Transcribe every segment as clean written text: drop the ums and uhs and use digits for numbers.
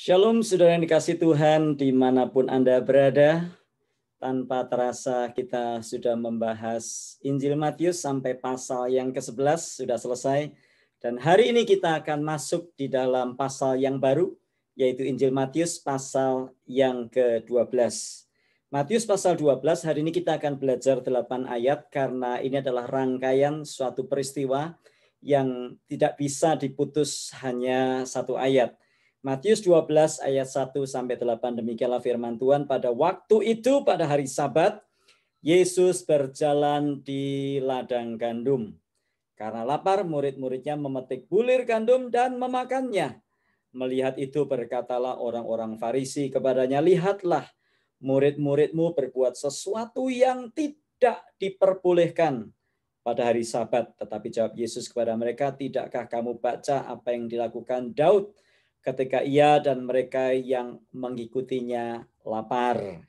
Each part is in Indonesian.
Shalom saudara yang dikasih Tuhan dimanapun Anda berada. Tanpa terasa kita sudah membahas Injil Matius sampai pasal yang ke-11 sudah selesai. Dan hari ini kita akan masuk di dalam pasal yang baru, yaitu Injil Matius pasal yang ke-12. Matius pasal 12, hari ini kita akan belajar 8 ayat karena ini adalah rangkaian suatu peristiwa yang tidak bisa diputus hanya satu ayat. Matius 12 ayat 1 sampai 8, demikianlah firman Tuhan. Pada waktu itu pada hari Sabat, Yesus berjalan di ladang gandum. Karena lapar, murid-muridnya memetik bulir gandum dan memakannya. Melihat itu berkatalah orang-orang Farisi kepadanya, lihatlah murid-muridmu berbuat sesuatu yang tidak diperbolehkan pada hari Sabat. Tetapi jawab Yesus kepada mereka, tidakkah kamu baca apa yang dilakukan Daud ketika ia dan mereka yang mengikutinya lapar?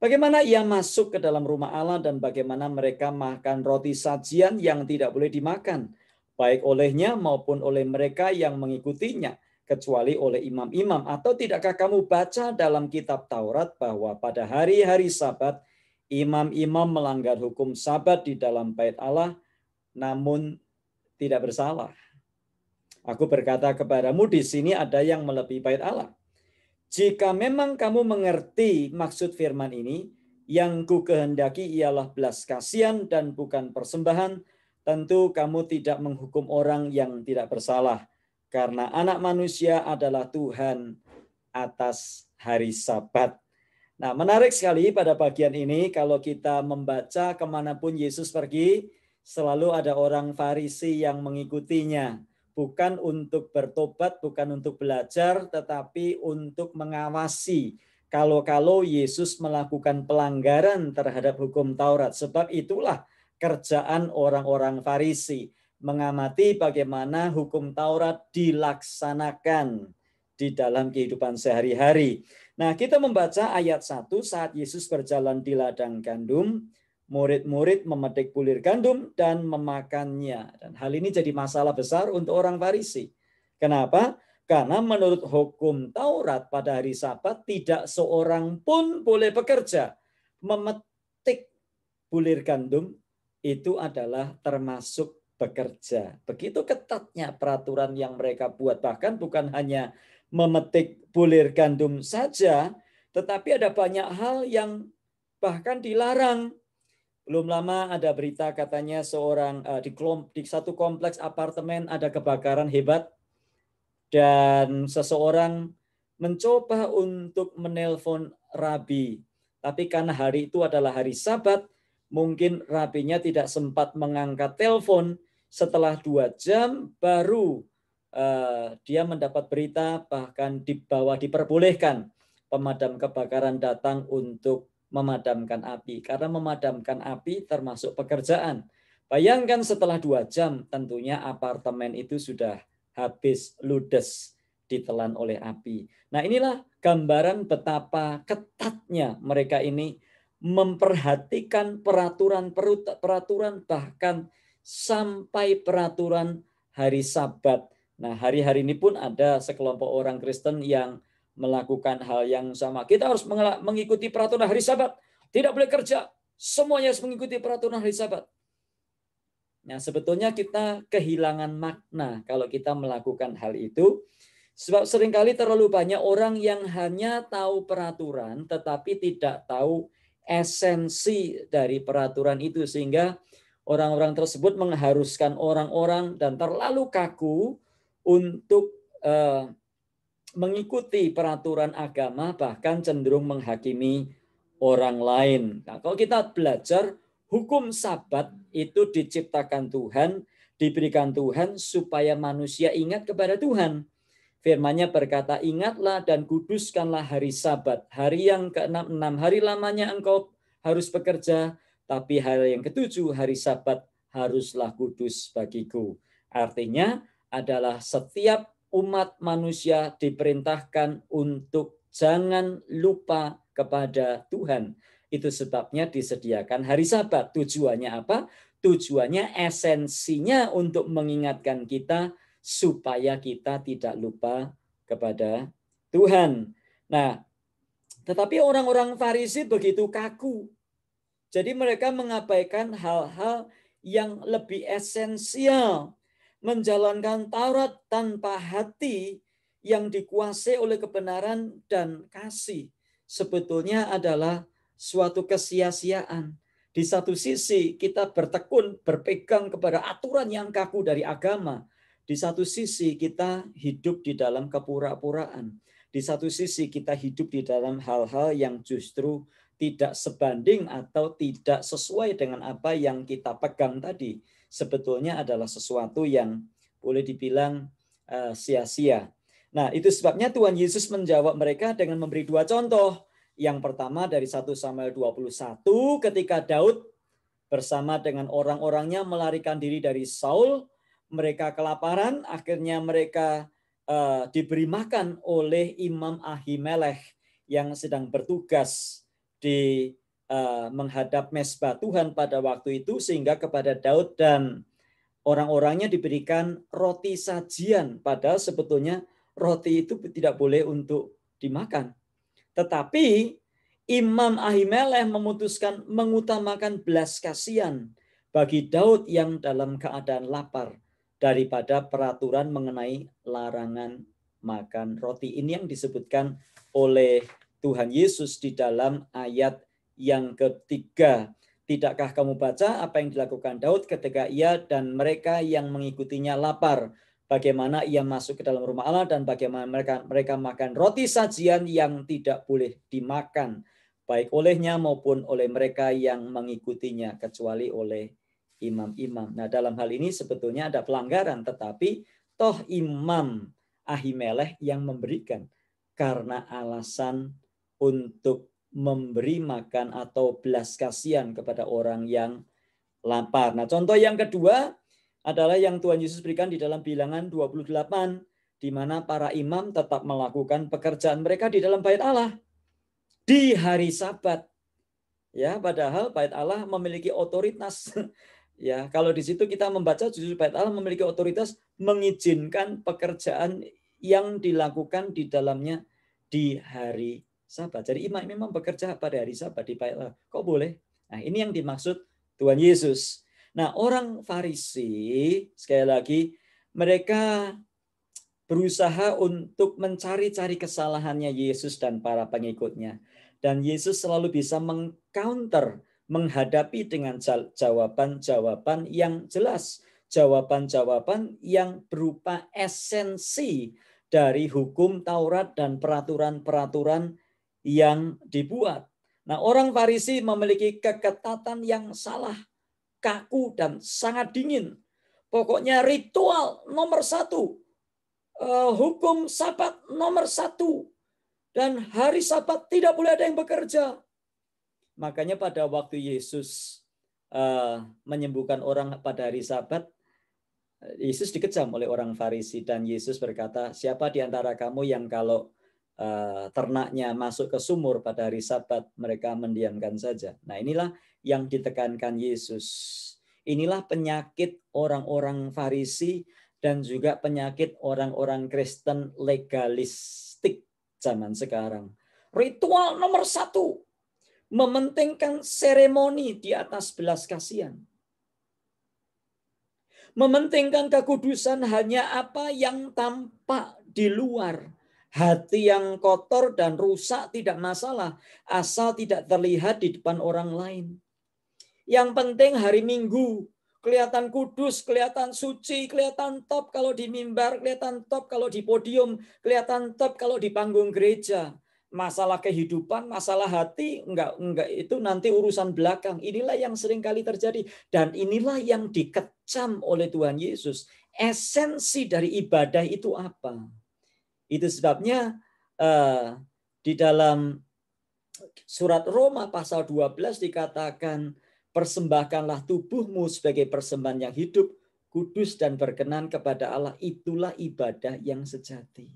Bagaimana ia masuk ke dalam rumah Allah dan bagaimana mereka makan roti sajian yang tidak boleh dimakan, baik olehnya maupun oleh mereka yang mengikutinya, kecuali oleh imam-imam. Atau tidakkah kamu baca dalam kitab Taurat bahwa pada hari-hari Sabat, imam-imam melanggar hukum Sabat di dalam bait Allah, namun tidak bersalah? Aku berkata kepadamu, di sini ada yang melebihi bait Allah. Jika memang kamu mengerti maksud firman ini, yang ku kehendaki ialah belas kasihan dan bukan persembahan, tentu kamu tidak menghukum orang yang tidak bersalah, karena anak manusia adalah Tuhan atas hari Sabat. Nah, menarik sekali pada bagian ini, kalau kita membaca kemanapun Yesus pergi, selalu ada orang Farisi yang mengikutinya. Bukan untuk bertobat, bukan untuk belajar, tetapi untuk mengawasi kalau Yesus melakukan pelanggaran terhadap hukum Taurat. Sebab itulah kerjaan orang-orang Farisi, mengamati bagaimana hukum Taurat dilaksanakan di dalam kehidupan sehari-hari. Nah, kita membaca ayat 1, saat Yesus berjalan di ladang gandum, murid-murid memetik bulir gandum dan memakannya. Dan hal ini jadi masalah besar untuk orang Farisi. Kenapa? Karena menurut hukum Taurat pada hari Sabat tidak seorang pun boleh bekerja. Memetik bulir gandum itu adalah termasuk bekerja. Begitu ketatnya peraturan yang mereka buat. Bahkan bukan hanya memetik bulir gandum saja, tetapi ada banyak hal yang bahkan dilarang. Belum lama ada berita katanya seorang di satu kompleks apartemen ada kebakaran hebat dan seseorang mencoba untuk menelpon rabi. Tapi karena hari itu adalah hari Sabat, mungkin rabinya tidak sempat mengangkat telepon. Setelah 2 jam baru dia mendapat berita, bahkan di bawah diperbolehkan pemadam kebakaran datang untuk memadamkan api. Karena memadamkan api termasuk pekerjaan. Bayangkan setelah 2 jam tentunya apartemen itu sudah habis ludes ditelan oleh api. Nah, inilah gambaran betapa ketatnya mereka ini memperhatikan peraturan bahkan sampai peraturan hari Sabat. Nah, hari-hari ini pun ada sekelompok orang Kristen yang melakukan hal yang sama. Kita harus mengikuti peraturan hari Sabat. Tidak boleh kerja. Semuanya harus mengikuti peraturan hari Sabat. Nah, sebetulnya kita kehilangan makna kalau kita melakukan hal itu. Sebab seringkali terlalu banyak orang yang hanya tahu peraturan tetapi tidak tahu esensi dari peraturan itu. Sehingga orang-orang tersebut mengharuskan orang-orang dan terlalu kaku untuk mengikuti peraturan agama, bahkan cenderung menghakimi orang lain. Nah, kalau kita belajar, hukum Sabat itu diciptakan Tuhan, diberikan Tuhan supaya manusia ingat kepada Tuhan. Firman-Nya berkata, ingatlah dan kuduskanlah hari Sabat. Hari yang ke-6, 6 hari lamanya engkau harus bekerja, tapi hari yang ke-7, hari Sabat, haruslah kudus bagiku. Artinya adalah setiap umat manusia diperintahkan untuk jangan lupa kepada Tuhan. Itu sebabnya disediakan hari Sabat. Tujuannya apa? Tujuannya esensinya untuk mengingatkan kita supaya kita tidak lupa kepada Tuhan. Nah, tetapi orang-orang Farisi begitu kaku. Jadi mereka mengabaikan hal-hal yang lebih esensial. Menjalankan Taurat tanpa hati yang dikuasai oleh kebenaran dan kasih. Sebetulnya adalah suatu kesia-siaan. Di satu sisi kita bertekun, berpegang kepada aturan yang kaku dari agama. Di satu sisi kita hidup di dalam kepura-puraan. Di satu sisi kita hidup di dalam hal-hal yang justru tidak sebanding atau tidak sesuai dengan apa yang kita pegang tadi. Sebetulnya adalah sesuatu yang boleh dibilang sia-sia. Nah, itu sebabnya Tuhan Yesus menjawab mereka dengan memberi dua contoh. Yang pertama dari 1 Samuel 21 ketika Daud bersama dengan orang-orangnya melarikan diri dari Saul, mereka kelaparan, akhirnya mereka diberi makan oleh Imam Ahimelech yang sedang bertugas di menghadap mezbah Tuhan pada waktu itu, sehingga kepada Daud dan orang-orangnya diberikan roti sajian, padahal sebetulnya roti itu tidak boleh untuk dimakan. Tetapi Imam Ahimelech memutuskan mengutamakan belas kasihan bagi Daud yang dalam keadaan lapar daripada peraturan mengenai larangan makan roti. Ini yang disebutkan oleh Tuhan Yesus di dalam ayat yang ketiga. Tidakkah kamu baca apa yang dilakukan Daud ketika ia dan mereka yang mengikutinya lapar? Bagaimana ia masuk ke dalam rumah Allah dan bagaimana mereka makan roti sajian yang tidak boleh dimakan, baik olehnya maupun oleh mereka yang mengikutinya, kecuali oleh imam-imam. Nah, dalam hal ini sebetulnya ada pelanggaran, tetapi toh Imam Ahimelech yang memberikan karena alasan untuk memberi makan atau belas kasihan kepada orang yang lapar. Nah, contoh yang kedua adalah yang Tuhan Yesus berikan di dalam Bilangan 28, di mana para imam tetap melakukan pekerjaan mereka di dalam bait Allah di hari Sabat. Ya, padahal bait Allah memiliki otoritas. Ya, kalau di situ kita membaca justru bait Allah memiliki otoritas mengizinkan pekerjaan yang dilakukan di dalamnya di hari Sabat. Jadi imam-imam bekerja pada hari Sabat di bait Allah. Kok boleh? Nah, ini yang dimaksud Tuhan Yesus. Nah, orang Farisi sekali lagi mereka berusaha untuk mencari-cari kesalahannya Yesus dan para pengikutnya. Dan Yesus selalu bisa mengcounter, menghadapi dengan jawaban-jawaban yang jelas. Jawaban-jawaban yang berupa esensi dari hukum Taurat dan peraturan-peraturan yang dibuat. Nah, orang Farisi memiliki keketatan yang salah, kaku dan sangat dingin. Pokoknya ritual nomor satu, hukum Sabat nomor satu, dan hari Sabat tidak boleh ada yang bekerja. Makanya pada waktu Yesus menyembuhkan orang pada hari Sabat, Yesus dikecam oleh orang Farisi dan Yesus berkata, siapa di antara kamu yang kalau ternaknya masuk ke sumur pada hari Sabat mereka mendiamkan saja. Nah, inilah yang ditekankan Yesus. Inilah penyakit orang-orang Farisi dan juga penyakit orang-orang Kristen legalistik zaman sekarang. Ritual nomor satu, mementingkan seremoni di atas belas kasihan. Mementingkan kekudusan hanya apa yang tampak di luar. Hati yang kotor dan rusak tidak masalah, asal tidak terlihat di depan orang lain. Yang penting hari Minggu kelihatan kudus, kelihatan suci, kelihatan top kalau di mimbar, kelihatan top kalau di podium, kelihatan top kalau di panggung gereja. Masalah kehidupan, masalah hati, enggak itu nanti urusan belakang. Inilah yang sering kali terjadi dan inilah yang dikecam oleh Tuhan Yesus. Esensi dari ibadah itu apa? Itu sebabnya di dalam surat Roma pasal 12 dikatakan, persembahkanlah tubuhmu sebagai persembahan yang hidup, kudus dan berkenan kepada Allah. Itulah ibadah yang sejati.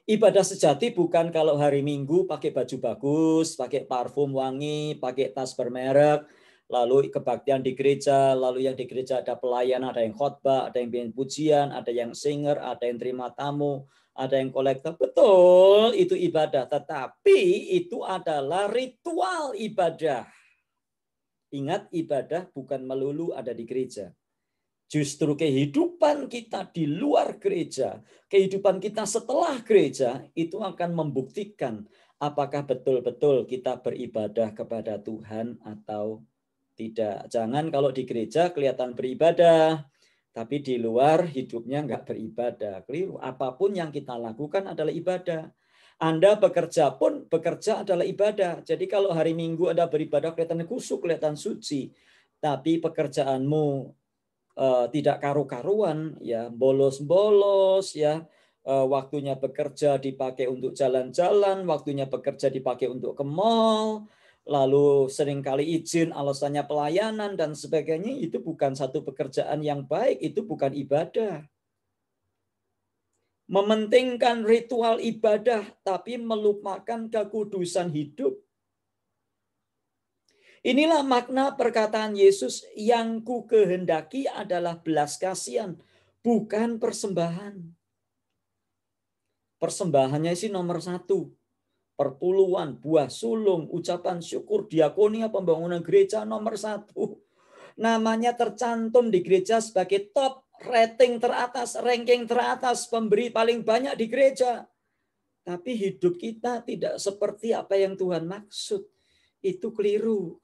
Ibadah sejati bukan kalau hari Minggu pakai baju bagus, pakai parfum wangi, pakai tas bermerek, lalu kebaktian di gereja, lalu yang di gereja ada pelayan, ada yang khotbah, ada yang bikin pujian, ada yang singer, ada yang terima tamu, ada yang kolektor. Betul, itu ibadah. Tetapi itu adalah ritual ibadah. Ingat, ibadah bukan melulu ada di gereja. Justru kehidupan kita di luar gereja, kehidupan kita setelah gereja, itu akan membuktikan apakah betul-betul kita beribadah kepada Tuhan atau tidak. Jangan kalau di gereja kelihatan beribadah, tapi di luar hidupnya nggak beribadah. Keliru. Apapun yang kita lakukan adalah ibadah. Anda bekerja pun bekerja adalah ibadah. Jadi kalau hari Minggu Anda beribadah kelihatan kusuk, kelihatan suci, tapi pekerjaanmu tidak karu-karuan, ya bolos-bolos, ya waktunya bekerja dipakai untuk jalan-jalan, waktunya bekerja dipakai untuk ke mall, lalu seringkali izin alasannya pelayanan dan sebagainya, itu bukan satu pekerjaan yang baik, itu bukan ibadah. Mementingkan ritual ibadah tapi melupakan kekudusan hidup. Inilah makna perkataan Yesus, yang ku kehendaki adalah belas kasihan, bukan persembahan. Persembahannya sih nomor 1. Perpuluhan, buah sulung, ucapan syukur, diakonia, pembangunan gereja nomor 1. Namanya tercantum di gereja sebagai top, rating teratas, ranking teratas, pemberi paling banyak di gereja. Tapi hidup kita tidak seperti apa yang Tuhan maksud. Itu keliru.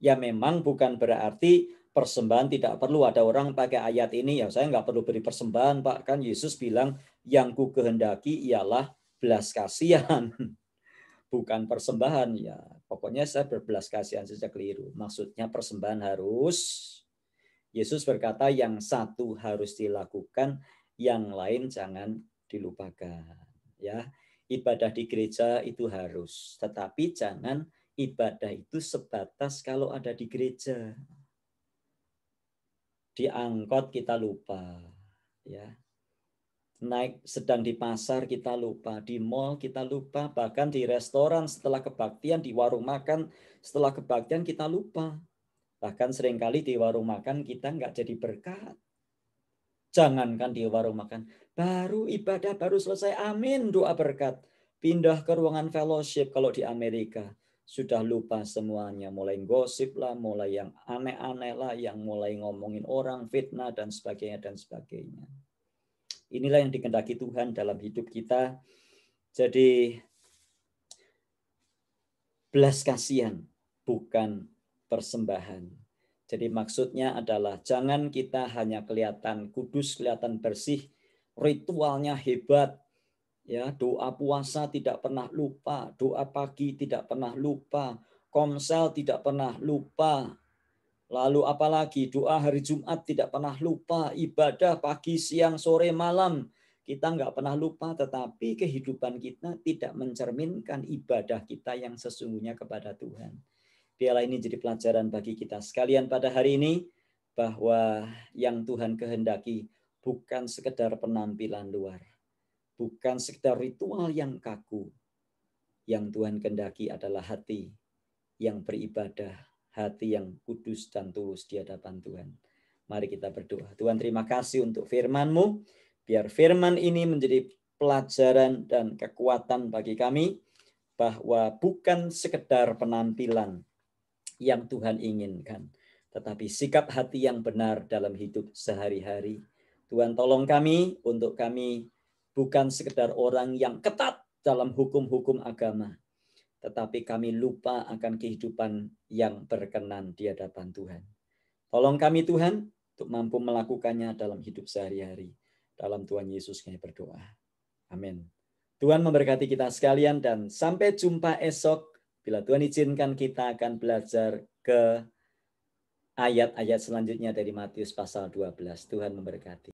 Ya memang bukan berarti persembahan tidak perlu. Ada orang pakai ayat ini, ya saya nggak perlu beri persembahan Pak. Kan Yesus bilang, yang ku kehendaki ialah belas kasihan. Bukan persembahan. Ya pokoknya saya berbelas kasihan saja, keliru. Maksudnya persembahan harus, Yesus berkata yang satu harus dilakukan, yang lain jangan dilupakan. Ya, ibadah di gereja itu harus, tetapi jangan ibadah itu sebatas kalau ada di gereja. Di angkot kita lupa, ya. Naik sedang di pasar kita lupa, di mall kita lupa, bahkan di restoran setelah kebaktian, di warung makan setelah kebaktian kita lupa. Bahkan seringkali di warung makan kita nggak jadi berkat. Jangankan di warung makan, baru ibadah baru selesai, amin, doa berkat. Pindah ke ruangan fellowship kalau di Amerika, sudah lupa semuanya. Mulai gosip lah, mulai yang aneh-aneh lah, yang mulai ngomongin orang, fitnah, dan sebagainya, dan sebagainya. Inilah yang dikehendaki Tuhan dalam hidup kita. Jadi, belas kasihan, bukan persembahan. Jadi maksudnya adalah jangan kita hanya kelihatan kudus, kelihatan bersih, ritualnya hebat, ya, doa puasa tidak pernah lupa, doa pagi tidak pernah lupa, komsel tidak pernah lupa, lalu apalagi doa hari Jumat tidak pernah lupa, ibadah pagi, siang, sore, malam kita nggak pernah lupa, tetapi kehidupan kita tidak mencerminkan ibadah kita yang sesungguhnya kepada Tuhan. Biarlah ini jadi pelajaran bagi kita sekalian pada hari ini, bahwa yang Tuhan kehendaki bukan sekedar penampilan luar, bukan sekedar ritual yang kaku. Yang Tuhan kehendaki adalah hati yang beribadah, hati yang kudus dan tulus di hadapan Tuhan. Mari kita berdoa. Tuhan, terima kasih untuk firman-Mu. Biar firman ini menjadi pelajaran dan kekuatan bagi kami, bahwa bukan sekedar penampilan yang Tuhan inginkan, tetapi sikap hati yang benar dalam hidup sehari-hari. Tuhan, tolong kami untuk kami bukan sekedar orang yang ketat dalam hukum-hukum agama, tetapi kami lupa akan kehidupan yang berkenan di hadapan Tuhan. Tolong kami Tuhan untuk mampu melakukannya dalam hidup sehari-hari. Dalam Tuhan Yesus kami berdoa. Amin. Tuhan memberkati kita sekalian dan sampai jumpa esok. Bila Tuhan izinkan, kita akan belajar ke ayat-ayat selanjutnya dari Matius pasal 12. Tuhan memberkati.